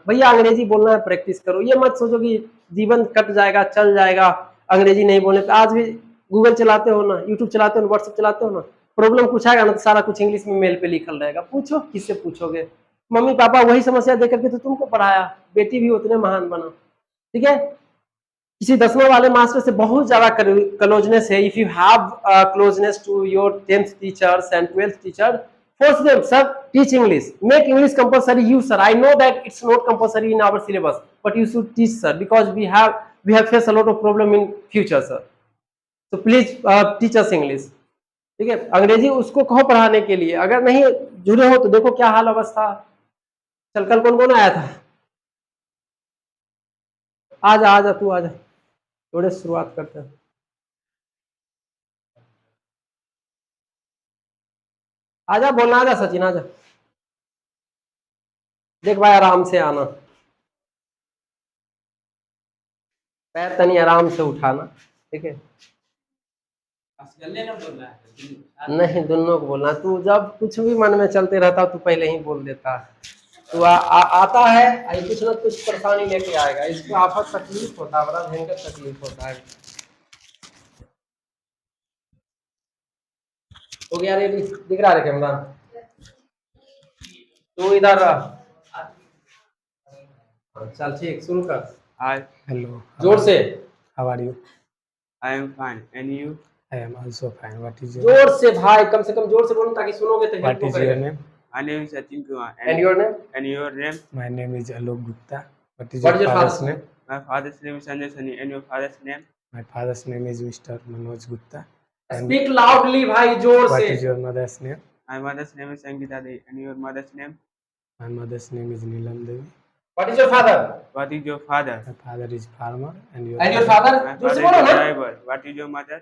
भैया अंग्रेजी बोलना है, प्रैक्टिस करो। ये मत सोचो कि जीवन कट जाएगा, चल जाएगा अंग्रेजी नहीं बोलने पे। आज भी गूगल चलाते हो ना, यूट्यूब चलाते हो ना, व्हाट्सएप चलाते हो ना, प्रॉब्लम कुछ आएगा ना तो सारा कुछ इंग्लिश में मेल पे लिखल रहेगा। पूछो, किससे पूछोगे? मम्मी पापा वही समस्या देख करके तो तुमको पढ़ाया, बेटी भी उतने महान बनो। ठीक है, किसी 10वीं वाले मास्टर से बहुत ज्यादा क्लोजनेस है। If you have closeness to your 10th teachers and 12th teacher, force them, sir, teach English, make English compulsory. You, sir, I know that it's not compulsory in our syllabus, but you should teach, sir, because we have faced a lot of problem in future, sir. So please teach us English. ठीक है, अंग्रेजी उसको कहो पढ़ाने के लिए। अगर नहीं जुड़े हो तो देखो क्या हाल अवस्था। चल, कल कौन कौन आया था? आजा आजा, तू आजा, थोड़े शुरुआत करते हैं। आजा, बोलना, आजा सचिन, आजा। देख भाई, आराम से आना, पैर तनी आराम से उठाना, ठीक है? नहीं, दोनों को बोलना। तू जब कुछ भी मन में चलते रहता तू पहले ही बोल देता। तू आता है आई कुछ ना कुछ परेशानी लेके आएगा। इसको आफत तकलीफ होता है, बड़ा भयंकर तकलीफ होता है। हो गया रेडी? दिख रहा है कैमरा? तू इधर रह। चल ठीक, शुरू कर। Hi, Hello. जोर से। How are you? I am fine. And you? I am also fine. What is your जोर से भाई, कम से कम जोर से बोलो ताकि सुनोगे तो What is your name? My name is Sachin Kumar. And your name? And your name? My name is Alok Gupta. What is What your is your father's father's name? My father's name is Sanjay Sani. And your father's name? My father's name is Mr. Manoj Gupta. And speak loudly भाई, जोर what से। is your mother's name? My mother's name is Sangeeta Devi. And your mother's name? My mother's name is Neelam Devi. What is your father? What is your father? My father is farmer and your And your father? My जोर से father is बोलो a ना। driver. What is your mother?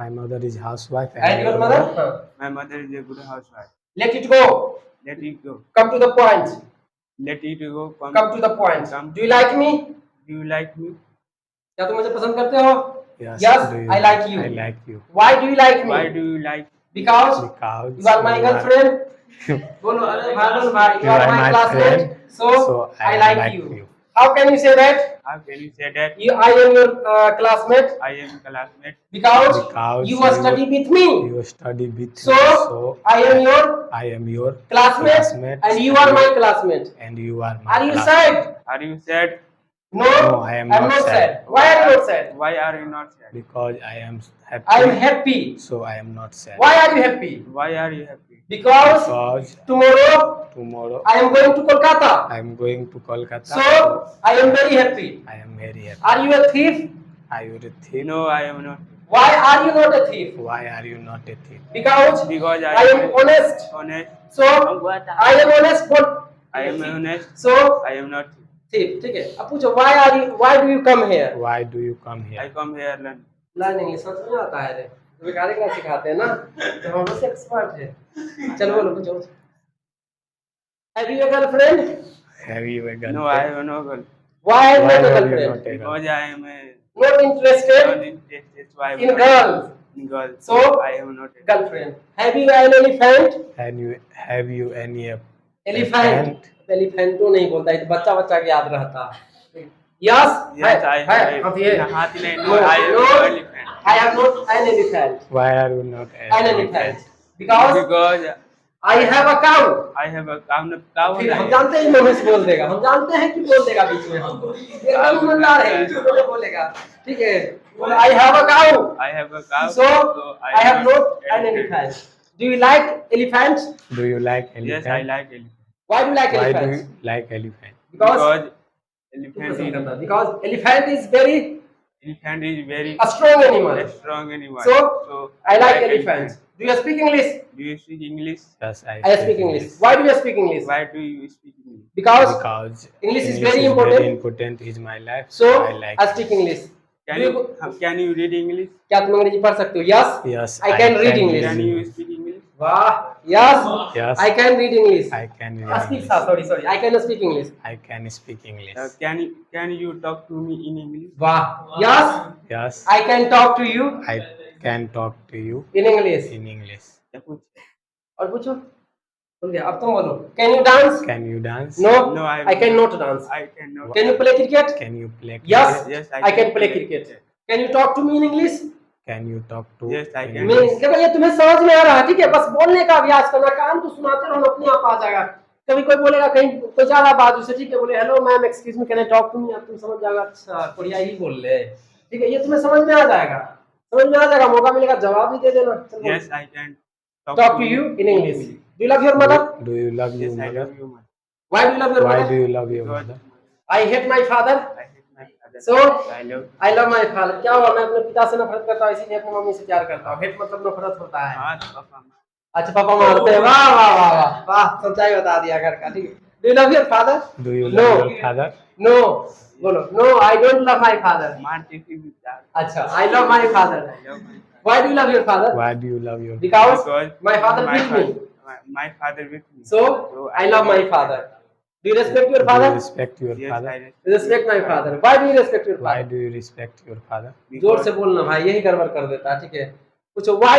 My mother is housewife And your mother? हाँ। My mother is a good housewife. Let it go. Let it go. Come to the point. Let it go. Come to the point. Come. Do you like me? Do you like me? क्या तुम मुझे पसंद करते हो? Yes, Yes, do you- I like you. I like you. Why do you like me? Why do you like? Because Because you are my girlfriend. बोलो, अरे भाई, you are my classmate. friend, So I like you. you. How can you say that? How can you say that? I am your classmate. I am classmate. Because Because you are study with me. You study with So me, so I am your I am your classmate, and you are my classmate. and you are my Are you classmate. sad? Are you sad? No, No, I am I'm not not sad. sad. Why are you not sad? Why are you not sad? Because I am happy. I am happy. So I am not sad. Why are you happy? Why are you happy? Because Because tomorrow I am going to Kolkata. I am going to Kolkata. So I am very happy. I am very happy. Are you a thief? Are you a thief? No, I am not. Why are you not a thief? Why are you not a thief? Because Because I am honest. honest. So I am honest. But I am honest. So I am not. thief. ठीक है, अब पूछो why do you come here? Why do you come I here? come here learn. Learn English समझ में आता है रे, बेकार का सिखाते हैं ना, तो हम लोग एक्सपर्ट है। चलो बोलो, पूछो। Have you a girlfriend? Have you a girlfriend? No, I have no girl. Why Why not a have you girlfriend? not a girl? Because I am Not interested not interested. So I am in not girls. in girls. So I am not a girlfriend. Have you an elephant? Have you any Elephant. एलिफेंटो नहीं बोलता है, तो बच्चा के याद रहता। Yes, Yes, I है, have. हाथी है। हाथी नहीं, No, no, I have no, no elephant. I have not an elephant. Why are you not An elephant. Because Because I have a cow. I have a cow. Cow. फिर हम जानते हैं मनुष्य बोल देगा, हम जानते हैं कि बोल देगा बीच में हमको, एकदम ईमानदार है, झूठ नहीं बोलेगा, ठीक है? बोलो I have a cow. I have a cow. So I have not an elephant. Do you like elephants? Do you like elephant? Yes, I like elephant. Why do you like Why do elephants? you like elephant? Because Because elephant is very elephant is very a strong animal. strong animal. So I like elephants. Do you speak English? Do you speak English? Yes, I speak English. Why do you speak English? Why do you speak English? Because English is very important. Very important is my life. So I like I speak English. Can you read English? क्या तुम अंग्रेजी पढ़ सकते हो? Yes. Yes, I can read English. Can you speak English? वाह. Yes. Yes. I can read English. I can read Speak. English. Sorry. I can speak English. I can speak English. Can you talk to me in English? वाह. Yes. Yes, I can talk to you I can talk to you in English. in English. क्या पूछ? और पूछो, भूल गया, अब तुम बोलो। Can you dance? Can you dance? No, No, I can not dance. I cannot. Can you play cricket? Can you play yes, cricket? Yes, I can play cricket. Can you talk to me in English? Can you talk to Yes, I in can. मैं English? देखो, ये तुम्हें समझ में आ रहा है, ठीक है, बस बोलने का अभ्यास करना, कान को सुनाते रहो, अपने आप आ जाएगा। कभी कोई बोलेगा, कहीं कोई जा रहा बाजू से, ठीक है, बोले hello ma'am excuse me can I talk to me, अब तुम समझ जाएगा अच्छा कोरियाई बोल रहे हैं, ठीक है, ये तुम्हें समझ में आ जाएगा, समझ में आ जाएगा, मौका मिलेगा जवाब भी दे देना। चलो, Yes, I can talk to you in English. Do you love your mother? Do you love your Yes, I mother? love you, mother. Why do you love your Why mother? do you love your Because mother? I hate my father. I hate my father. So I love. I love my father. क्या हुआ, मैं अपने पिता से नफरत करता हूँ, इसीलिए अपनी मम्मी से प्यार करता हूँ। हेट मतलब नफरत होता है। हाँ, पापा। अच्छा, पापा मारते हैं, वाह वाह वाह वाह वाह, सच्चाई बता दिया घर का, ठीक है। Do you love your father? Do you No. love your father? No, बोलो no, I don't love my father. Man, take you with that. अच्छा, I love my father. I love my father. Why do you love your father? Why do you love your Because Because my father beat me. My father with me. So I love my father. Do you respect your Do you father? respect your Yes, father? I Respect my father. Why do you respect your Why father? do you respect your father? जोर से बोलना भाई, यही गड़बड़ कर देता है, ठीक है। पूछो why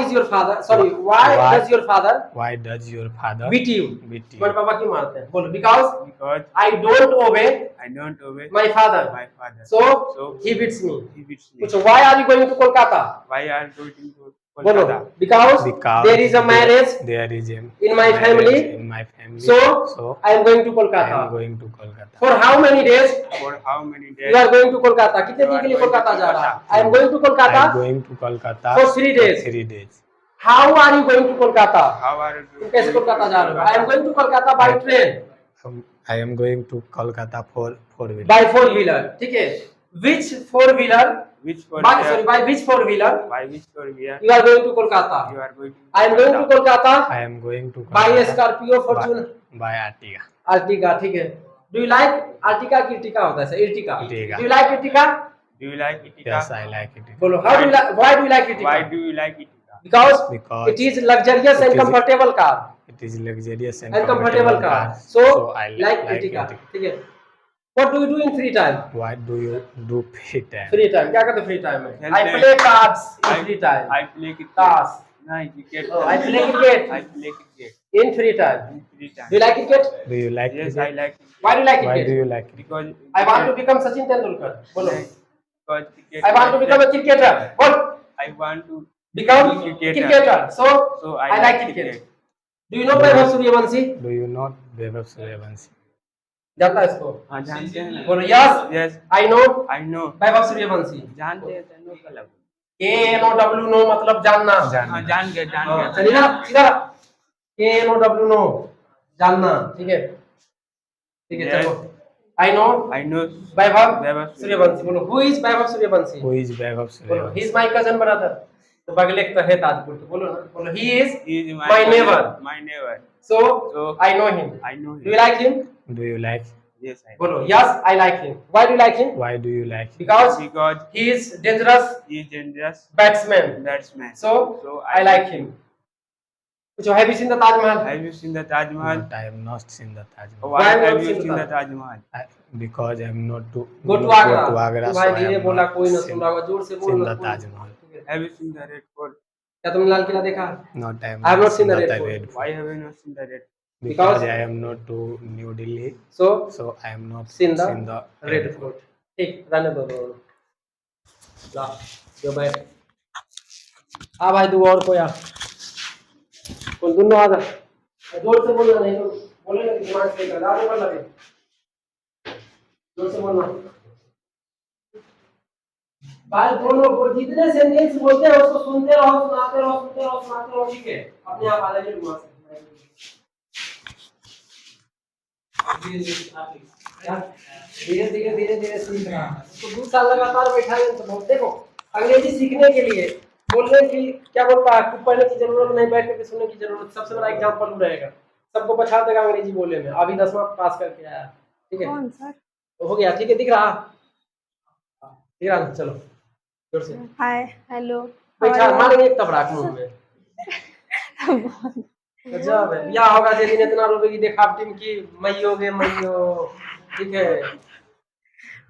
is your father, sorry, why Why- does your father Why does your father beat you? beat you? तुम्हारे पापा क्यों मारते हैं? बोलो because Because I don't obey I don't obey my father, my father. so So he beats me. he beats me. पूछो why are you going to Kolkata? Why are you going to बोलो Kolkata? because Because there is a marriage there is a in my marriage family, in my family. so I am going to I Kolkata. am going to Kolkata. For how many days For how many days? you are going to Kolkata? कितने दिन के लिए You are going Kolkata to जा रहा है? Kolkata. I am going to I Kolkata. am going to Kolkata For 3 days. 3 days. How are you going to Kolkata? How are you तुम going कैसे to Kolkata जा रहे हो? I am Kolkata? going to Kolkata by train, I am going to Kolkata for 4 wheeler. by 4-wheeler, ठीक है? Which 4-wheeler? Which for By sorry, by which 4-wheeler By which for where? you are going to Kolkata? You are going to I am going to Kolkata I am going to by Kolkata Scorpio Fortuna by Artiga. Ertiga, ठीक है? Do you like Ertiga की Ertiga होता है? Ertiga. Ertiga. Do you like Ertiga? Do you like Itika? Yes, I like it. बोलो how do you like? Why do you like Ertiga? Why do you like Itika? Because Because it is luxurious it and is- comfortable car It is luxurious and and comfortable car. So I like like Ertiga, it. ठीक है? What do you do in free time? What do you do free time? Free time क्या करते हो free time में? Health I and- play cards in I- free time. I play cricket. Task. No, cricket. Oh, I play cricket I play cricket. in free time. In free time. Do you like cricket? Do you like Yes, cricket? I like cricket. Why do you like Why cricket? do you like cricket? Because I want to become Sachin Tendulkar. बोलो. Because cricket. I want to become a cricketer. बोल. I want to Become be cricketer. So I I like cricket. Do you know Vaibhav Suryavanshi? Do you know Vaibhav Suryavanshi? जानता है इसको? हाँ जानते हैं ना? बोलो yes. Yes, I know I know. Vaibhav Suryavanshi. जानते हैं तेनू का लग। KNOW नो मतलब जानना. हाँ जान गए जान हाँ, गए। चलिए ना सीधा. KNOW नो जानना, ठीक है? ठीक है, Yes. चलो. I know I know. Vaibhav Vaibhav Suryavanshi. बोलो who is Vaibhav Suryavanshi? Who is Vaibhav बोलो he Suryavanshi? is my cousin brother. तो बगले का है ताजपुर, तो बोलो ना, बोलो he is He is my neighbor. My neighbor. So So I know him. I know Do you him. like him? Do you like? Yes, I know. बोलो yes, I like him. Why do you like him? Why do you like? Because Because he is dangerous he is dangerous batsman. batsman. So I like him. पूछो have you seen the Taj Mahal? Have you seen the Taj Mahal? But I have not seen the Taj Mahal. Why Why have have you you seen seen the the Taj Mahal? Because I am not to Go to not Agra. go to Agra, तो भाई so I धीरे have बोला, not कोई ना seen- सुन रहा होगा, जोर से seen बोलना. the Taj Mahal. ठीक है. Have you seen the Red Fort? क्या तुमने लाल किला देखा? Not I I have not seen the Red Fort. Red Fort. Why have you not seen the Red Fort? Because Because- I am not to New Delhi, So so I am not seen the seen the Red Fort. ठीक, रहने दो दोनों. ला, जो बैठ. आ भाई तू और कोई आ. कौन दोनों आ जा. जोर से बोलना, नहीं तो बोले ना कि दिमाग से निकल आने पर लगे. जोर से बोलना. भाई दोनों वो जितने सेंटेंस बोलते हैं उसको सुनते रहो, सुनाते रहो, सुनते रहो, सुनाते रहो, ठीक है? अपने आप आ जाएगी दिमाग से. धीरे धीरे धीरे धीरे सीख रहा है. तो 2 साल लगातार बैठा है तो बहुत. देखो अंग्रेजी सीखने के लिए बोलने की क्या बोलता है, कुछ पढ़ने की जरूरत नहीं, बैठ के सुनने की जरूरत. सबसे बड़ा एग्जांपल वो रहेगा, सबको बचा देगा अंग्रेजी बोलने में. अभी 10वां पास करके आया, ठीक है? कौन सर? तो हो गया, ठीक है? दिख रहा, दिख रहा. चलो जोर से हाय हेलो बैठा, मारेंगे एक तबड़ाक मुंह में. गजब है. या होगा जे दिन इतना रोवेगी देखा टीम की मैयोगे मैयो, ठीक है?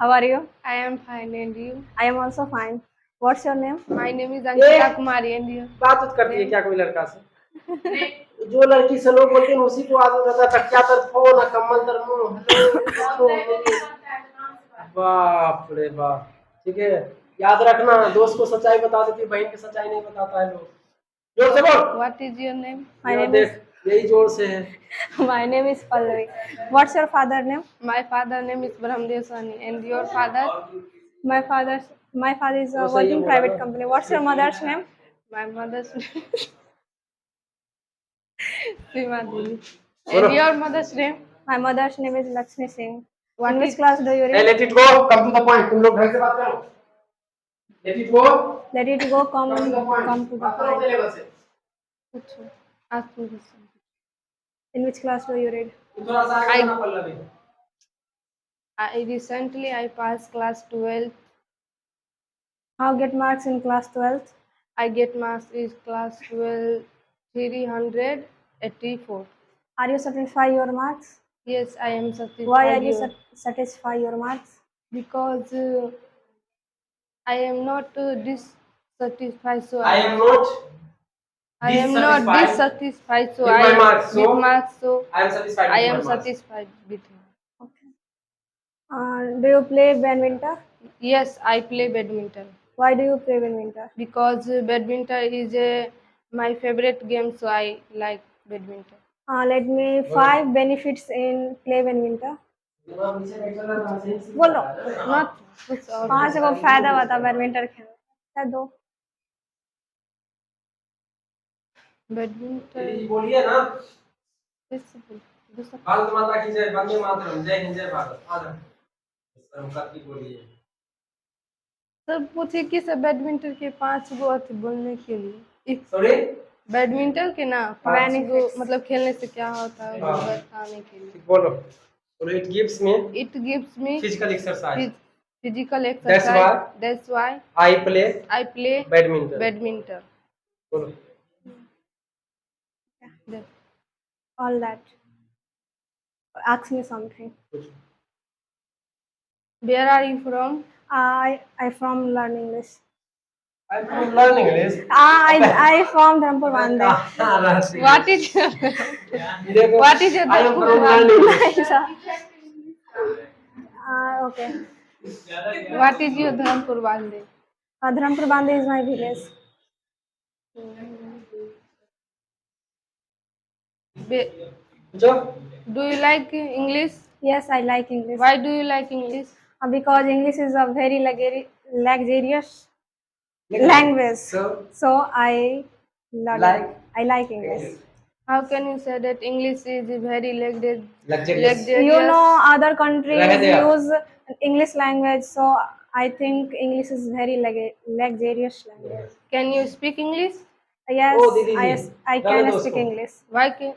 How are you? I am fine and you? I am also fine. What's your name? My name is Yeah. Ankita Kumari and you? बात उत करती है क्या कोई लड़का से? जो लड़की से लोग बोलते हैं उसी को आदमी रहता है, टकिया तर फो ना कम्बल तर मुंह, हेलो मम्मी। बाप रे बाप। ठीक है, याद रखना, दोस्त को सच्चाई बता देती, बहन की सच्चाई नहीं बताता है लोग। जोर से बोल। What is your name? My यहाँ name is देख, यही जोर से है। My name is Pallavi. What's your father name? My father name is Brahmdev Sani. And your father? My father is वो सही है working बोला private ना। company. What's your mother's name? My mother's name is Seema Devi. बोलो। And your mother's name? My mother's name is Lakshmi Singh. In which is- class do you Hey, read? let it go, come to the point, तुम लोग ढंग से बात करो। Let it go, Let it go. come to the point, Come to the बात करो अपने point. Level से। Kuch. Ask me this. In which class do you read? तुम थोड़ा सा आगे बढ़ना Pallavi. Recently I passed class 12th. How get marks in class 12th? I get marks in class 12 384. Are you satisfied your marks? Yes, I am satisfied. Why are you satisfied your marks? Because I am not dissatisfied, so I am not I am not dissatisfied, so with my marks, so with marks, so I am satisfied I with am my marks. satisfied with marks. Okay. Do you play badminton? Yes, I play badminton. Why do you play badminton? Because badminton is my favorite game, so I like badminton. Let me 5 benefits in play badminton. बोलो not कुछ और 5 को फायदा बता badminton खेलने का। दो badminton ये बोलिए ना। दूसरा भारत माता की जय, वंदे मातरम, जय हिंद, जय भारत। आजा सरकार की बोलिए। सब पूछे कि सब बैडमिंटन के 5 गो अथी बोलने के लिए सॉरी, बैडमिंटन के ना 5 गो मतलब खेलने से क्या होता है वो बताने के लिए। बोलो बोलो। It gives me physical exercise, exercise, that's why I play badminton. Badminton. बोलो। All that. Ask me something. Where are you from? I from learn English. I am learning English. I from Dharampur Bande. What is your What is your I am from learning English. Okay. What is your Dharampur Bande? Dharampur Bande is my village. जो Do you like English? Yes, I like English. Why do you like English? Because English is a very luxurious language. So I Like? I like English. How can you say that English is very Luxurious. You know, other countries Luxurious. use English language, so I think English is very luxurious language. Can you speak English? Yes, Oh, Didi ji. I डालो can दो speak उसको। English. Why can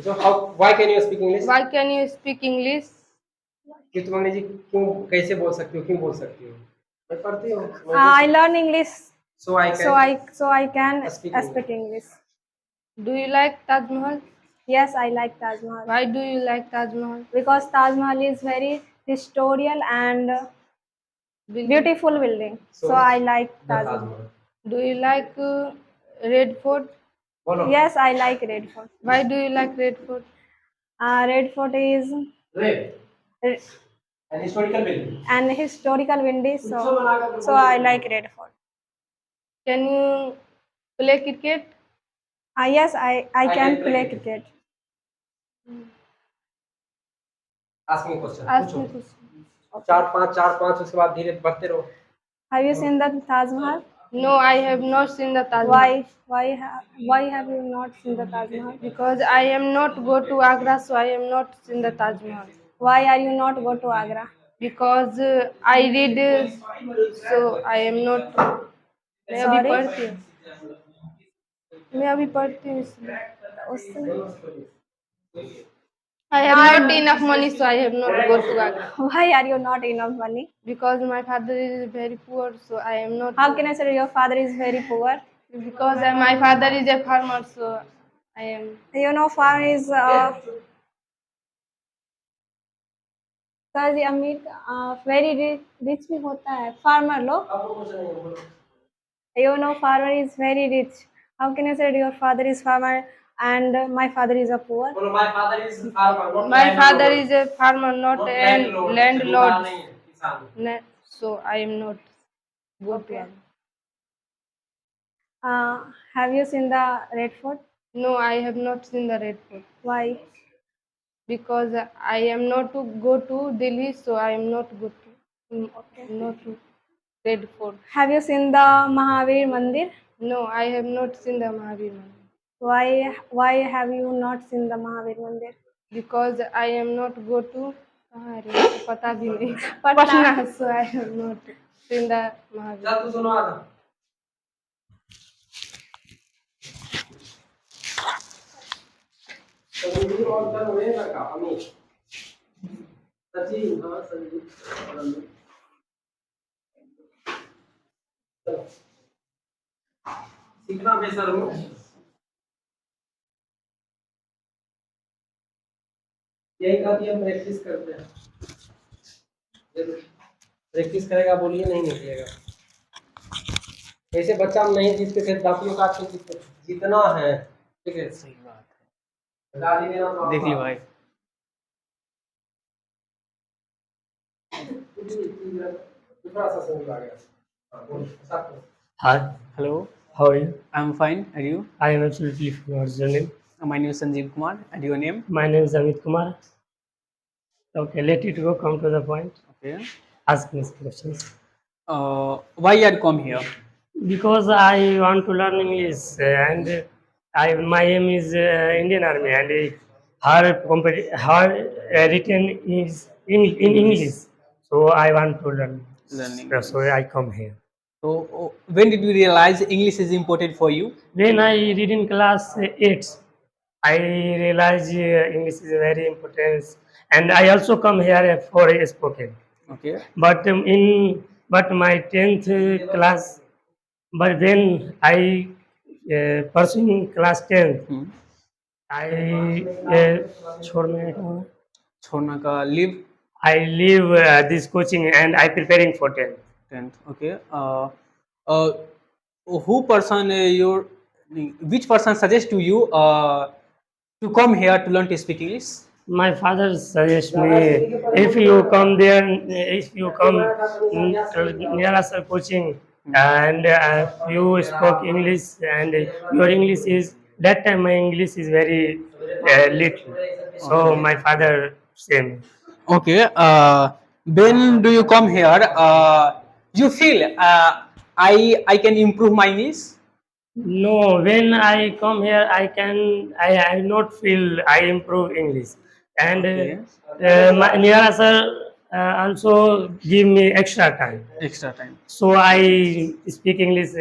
So why can you speak English? Why can you speak English? कि तुम अंग्रेजी क्यों कैसे बोल सकती हो, क्यों बोल सकती हो? मैं पढ़ती हूँ। I learn English, So I can so I can speak speak English. Do you like Taj Mahal? Yes, I like Taj Mahal. Why do you like Taj Mahal? Because Taj Mahal is very historical and beautiful building. So I like the Taj Taj Mahal. Mahal. Do you like Red Fort? बोलो। Yes, I like Red Fort. Why do you like Red Fort? Red Fort is Red. An historical building. an historical building, so I like Red Fort. Can you play cricket? Yes, I can play cricket. Ask me a question. Ask पूछो। me question. चार पाँच उसके बाद धीरे बढ़ते रहो। Have you seen the Taj Mahal? No, I have not seen the Taj Mahal. Why have you not seen the Taj Mahal? Because I am not go to Agra, so I am not seen the Taj Mahal. Why are you not go to Agra? Because I read, so I am not. मैं अभी पढ़ती हूँ। मैं अभी पढ़ती हूँ इसलिए। I have not enough money, so I have not go to Agra. Why are you not enough money? Because my father is very poor, so I am not. How can I say your father is very poor? Because my father is a farmer, so I am. You know, farm is अमीर very rich भी होता है farmer लोग. आपको कुछ नहीं है, बोलो। You know, farmer is very rich, How can you say your father is farmer and my father is a poor? बोलो my father is a farmer, not My father landlord. is a farmer, not Not a landlord. landlord. जमींदार नहीं है, किसान. So I am not good to him. Have you seen the Red Fort? No, I have not seen the Red Fort. Why? Because I am not to go to Delhi, so I am not good to not to Red Fort. Have you seen the Mahavir Mandir? No, I have not seen the Mahavir Mandir. Why have you not seen the Mahavir Mandir? Because I am not go to पता भी नहीं Patna, so I have not seen the Mahavir. चल तू सुनो आजा. संजीव और कर हुए ना का अमीर. सचिन हाँ संजीव. चलो. सीखना बेसर हूँ. यही काफी हम प्रैक्टिस करते हैं. प्रैक्टिस करेगा बोलिए नहीं निकलेगा. ऐसे बच्चा हम नहीं जीतते थे, दापियों का खेल जीतते. जीतना है, ठीक है. सही बात गाली देना तो है. देख ली भाई. थोड़ा सा समझ आ गया. हाँ, बोल, साथ में. Hi, Hello, how are you? I'm fine. And you? I am absolutely fine. What's your name? My name is Sanjeev Kumar. And your name? My name is Amit Kumar. Okay, let it go. Come to the point. Okay. Ask me questions. Why you are come here? Because I want to learn English and my aim is Indian Army and her written is in English. So I want to learn. Learning. So I come here. So when did you realize English is important for you? When I read in class 8, I realize English is very important, and I also come here for a spoken. Okay. But but my 10th class, but when I pursuing class 10th, Hmm. I छोड़ने छोड़ना का leave I leave this coaching and I preparing for 10th. 10th. Okay. Who person which person suggest to you to come here to learn to speak English? My father suggests me if you come there, if you come near us coaching and you spoke English and your English is that time my English is very little, so my father same. Okay. When do you come here? You feel I can improve my English? No, when I come here, I not feel I improve English, and Okay. my Nirala sir also give me extra time. Extra time. So I speak English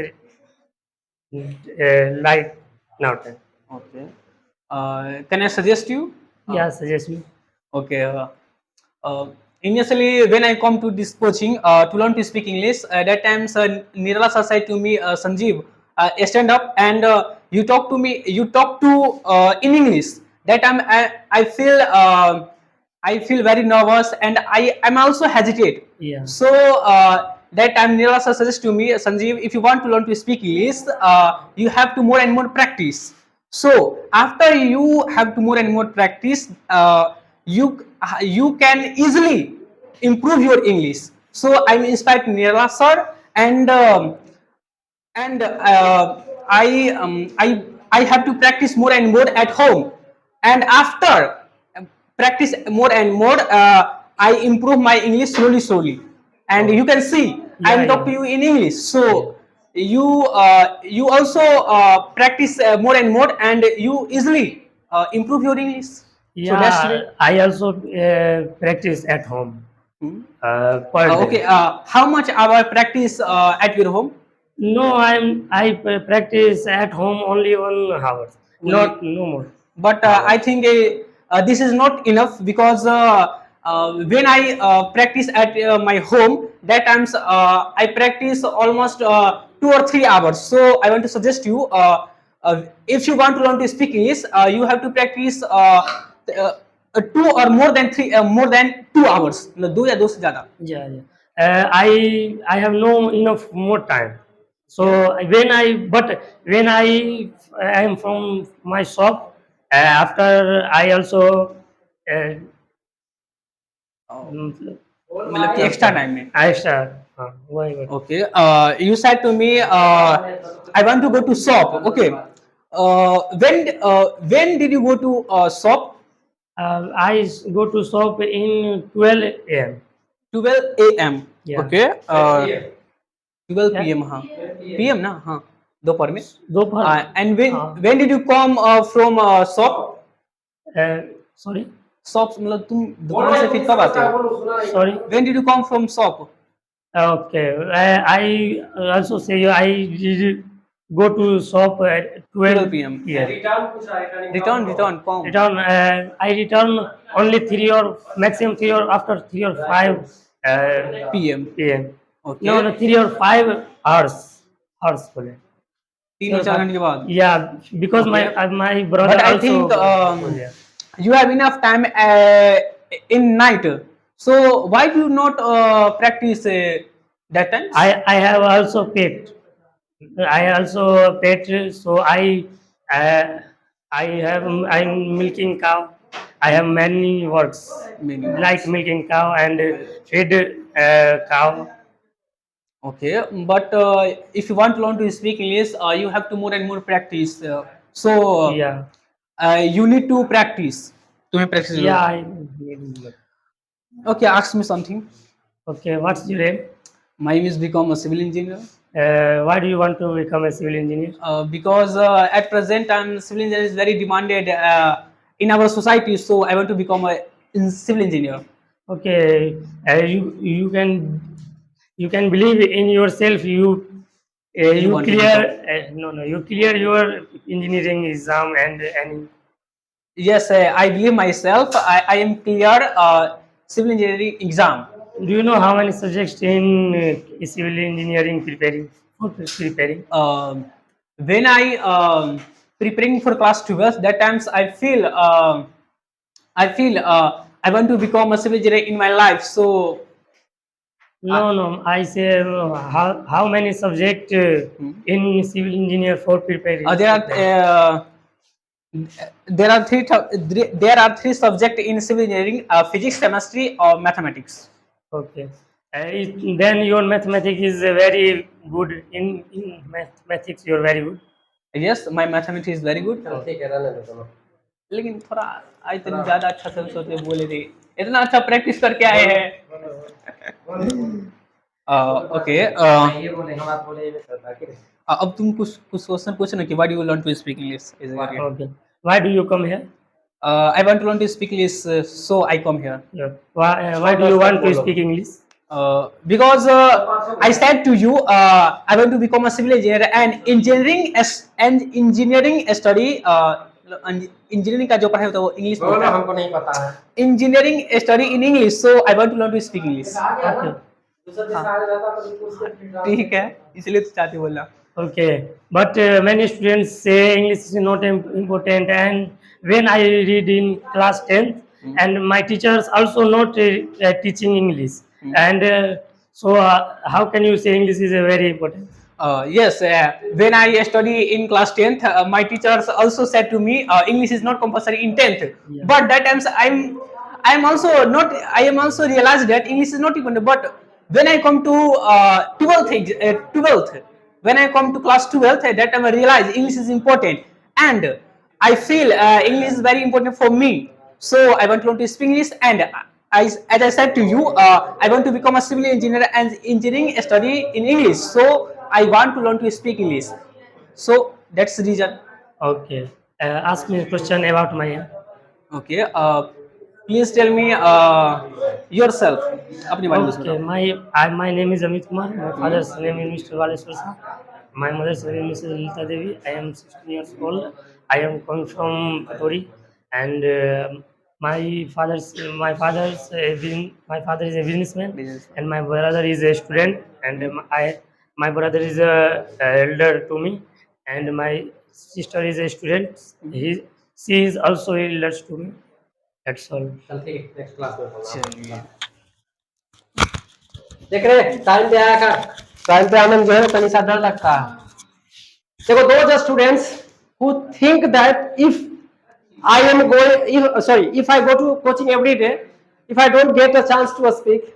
like now time. Okay. Can I suggest you? Yeah, suggest me. Okay. Initially, when I come to this coaching to learn to speak English, that time Nirala sir said to me, Sanjeev, stand up and you talk to me. You talk to in English. That time I feel very nervous and I am also hesitate. Yeah. So that time Nirala sir suggests to me, Sanjeev, if you want to learn to speak English, you have to more and more practice. So after you have to more and more practice, you can easily improve your English. So I'm inspired to Nirala sir, and I have to practice more and more at home. And after practice more and more, I improve my English slowly. And you can see I'm talk to you in English. So you also practice more and more, and you easily improve your English. So that's Yeah, it. I also practice at home. Hmm. Per day. Okay. How much hour practice at your home? No, I practice at home only 1 hour, not no more. But I think this is not enough, because when I practice at my home, that times I practice almost 2 or 3 hours. So I want to suggest you, if you want to learn to speak English, you have to practice 2 or more than 2 hours. मतलब 2 या 2 से ज़्यादा. Yeah. I have no enough more time. So when I am from my shop, after I also uh, मतलब कि extra time में. I start. Why? Okay. You said to me, I want to go to shop. Okay. When did you go to shop? I go to shop in 12 a.m. 12 a.m. Yeah. Okay. 12 p.m. हाँ. PM ना हाँ. दोपहर में. दोपहर. And हाँ. when did you come from shop? Sorry. Shop मतलब तुम दुकान से फिर कब आते हो? Sorry. When did you come from shop? Okay. I also say I did go to shop at 12 p.m. Yeah. Return come. Return. I return only 3 or maximum 3 or after 3 or 5 PM. p.m. Okay. No, 3 or 5 hours. Hours. बोले. 3-4 घंटे के बाद. Yeah, because my brother But I also. think Yeah. you have enough time in night. So why do you not practice that time? I have also pet. I also pet. So I'm milking cow. I have many works Many like milking cow and feed cow. Okay, but if you want to learn to speak English, you have to more and more practice. So Yeah. You need to practice. तुम्हें practice Yeah. Okay, ask me something. Okay. What's your name? My aim is become a civil engineer. Why do you want to become a civil engineer? Because at present time civil engineer is very demanded in our society. So I want to become a civil engineer. Okay. You can believe in yourself. You want to clear you clear your engineering exam and Yes, I believe myself. I am clear civil engineering exam. do you know how many subjects in civil engineering preparing? When I preparing for class 12, that times I feel I want to become a civil engineer in my life. So No, I say how many subject in civil engineer for preparing? There are three subjects in civil engineering: physics, chemistry, or mathematics. Okay. Then your mathematics is very good in mathematics. You're very good. Yes, my mathematics is very good. ठीक है रहने दो दोनों. लेकिन थोड़ा आज तक ज्यादा अच्छा से सोचते बोले थे, इतना अच्छा प्रैक्टिस करके आए हैं. ओके. ये बोले हम बात बोले ये करता कि अब तुम कुछ क्वेश्चन पूछो ना कि why do you learn to speak English. Okay. Why do you come here? I want to learn to speak English, so I come here. Yeah. Why do you want to speak English? Because I said to you, I want to become a civil engineer and engineering study. Engineering का जो पढ़ाई होता है वो English में होता है. हमको नहीं पता है. Engineering study in English, so I want to learn to speak English. Okay. दूसरा देश आ जाता तो ठीक है, इसलिए तो चाहते बोला. Okay. But many students say English is not important, and when I read in class 10th, and my teachers also not teaching English, and so how can you say English is very important? Yes, when I study in class 10th, my teachers also said to me, English is not compulsory in 10th. Yeah. But that times I am also realized that English is not important. But when I come to 12th, when I come to class 12th, that time I realize English is important, and I feel English is very important for me. So I want to learn to speak English, and as I said to you, I want to become a civil engineer and engineering study in English. So I want to learn to speak English. So that's the reason. Okay. Ask me a question about my. Okay. Please tell me yourself. अपने बारे में Okay. बताओ. My name is Amit Kumar. My father's name is Mr. Valeswar Shah. My mother's name is Lita Devi. I am 16 years old. I am coming from Katori, and my father is a businessman, and my brother is a student, and my brother is elder to me, and my sister is a student. She is also elder to me. That's all. चल ठीक है next class में बोलना. चलिए. देख रहे time पे आया कर. टाइम पे आने में जो है तनी सा डर लगता है। देखो those students who think that if I am going, if I go to coaching every day, if I don't get a chance to speak,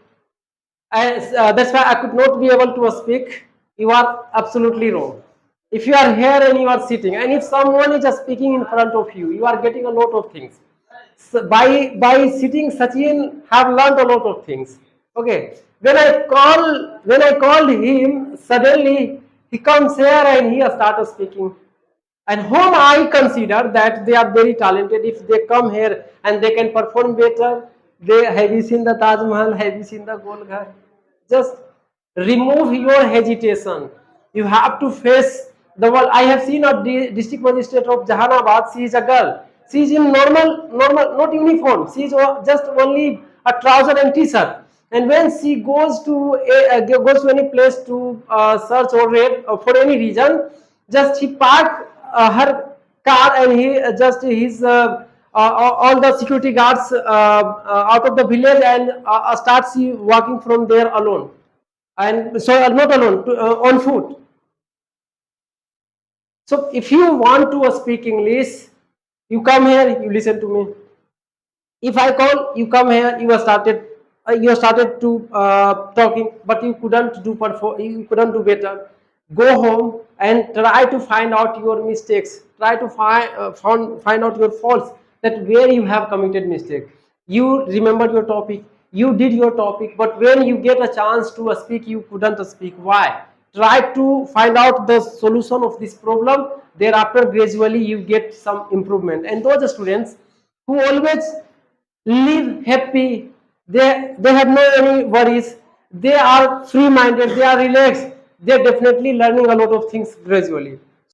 that's why I could not be able to speak, you are absolutely wrong. If you are here and you are sitting, and if someone is just speaking in front of you, you are getting a lot of things. So by sitting, Sachin have learned a lot of things. Okay, when I called him, suddenly he comes here and he started speaking, and whom I consider that they are very talented. If they come here and they can perform better, have you seen the Taj Mahal? Have you seen the Gol Ghar? Just remove your hesitation. You have to face the world. I have seen a district magistrate of Jahanabad. She is a girl. She is in normal, not uniform. She is just only a trouser and t-shirt. And when she goes to any place to search or read for any reason, just she park her car, and he just his all the security guards out of the village, and starts he walking from there alone, and so not alone, on foot. So if you want to speak English, you come here, you listen to me. If I call, you come here, you started to talking, but you couldn't do better. Go home and try to find out your mistakes. Try to find out your faults, that where you have committed mistake. You remember your topic, you did your topic, but when you get a chance to speak, you couldn't speak. Why? Try to find out the solution of this problem. Thereafter, gradually you get some improvement. And those students who always live happy, they have no any worries, they are free minded, they are relaxed, they are definitely learning a lot of things gradually.